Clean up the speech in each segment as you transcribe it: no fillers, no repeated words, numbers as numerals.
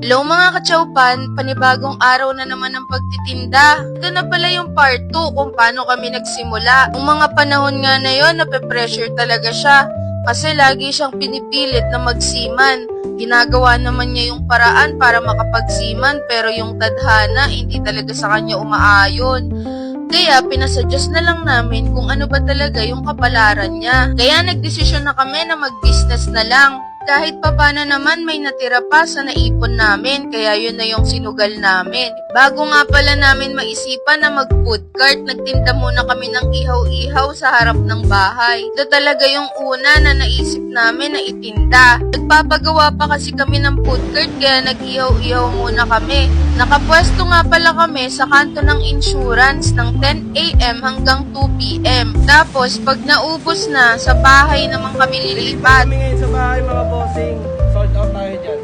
Hello mga kachaupan, panibagong araw na naman ang pagtitinda. Ito na pala yung part 2 kung paano kami nagsimula. Yung mga panahon nga na yun, nape-pressure talaga siya. Kasi lagi siyang pinipilit na magsiman. Ginagawa naman niya yung paraan para makapagsiman pero yung tadhana hindi talaga sa kanya umaayon. Kaya pinasuggest na lang namin kung ano ba talaga yung kapalaran niya. Kaya nagdesisyon na kami na mag-business na lang. Kahit papano naman may natira pa sa naipon namin, kaya yun na yung sinugal namin. Bago nga pala namin maisipan na mag-food cart, nagtinda muna kami ng ihaw-ihaw sa harap ng bahay. Ito talaga yung una na naisip namin na itinda. Nagpapagawa pa kasi kami ng food cart, kaya nag-ihaw-ihaw muna kami. Nakapwesto nga pala kami sa kanto ng insurance ng 10 a.m. hanggang 2 p.m. Tapos pag naubos na, sa bahay naman kami lilipat. Kami ngayon sa bahay mga bossing. Sold out tayo dyan.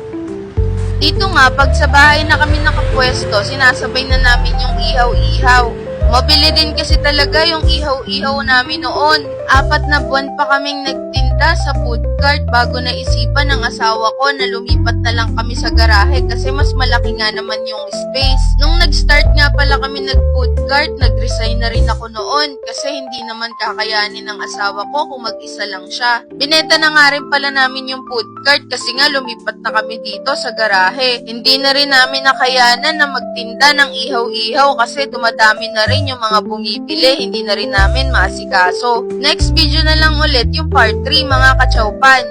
Dito nga, pag sa bahay na kami nakapwesto, sinasabay na namin yung ihaw-ihaw. Mabili din kasi talaga yung ihaw-ihaw namin noon. 4 na buwan pa kaming nagtinda sa food cart bago naisipan ng asawa ko na lumipat na lang kami sa garahe kasi mas malaki nga naman yung space. Nung nag-start nga pala kami nag-food cart, nag-resign na rin ako noon kasi hindi naman kakayanin ng asawa ko kung mag-isa lang siya. Binenta na nga rin pala namin yung food cart kasi nga lumipat na kami dito sa garahe. Hindi na rin namin nakayanan na magtinda ng ihaw-ihaw kasi dumadami na rin yung mga bumibili, hindi na rin namin maasikaso. Next video na lang ulit yung part 3 mga kachaupan.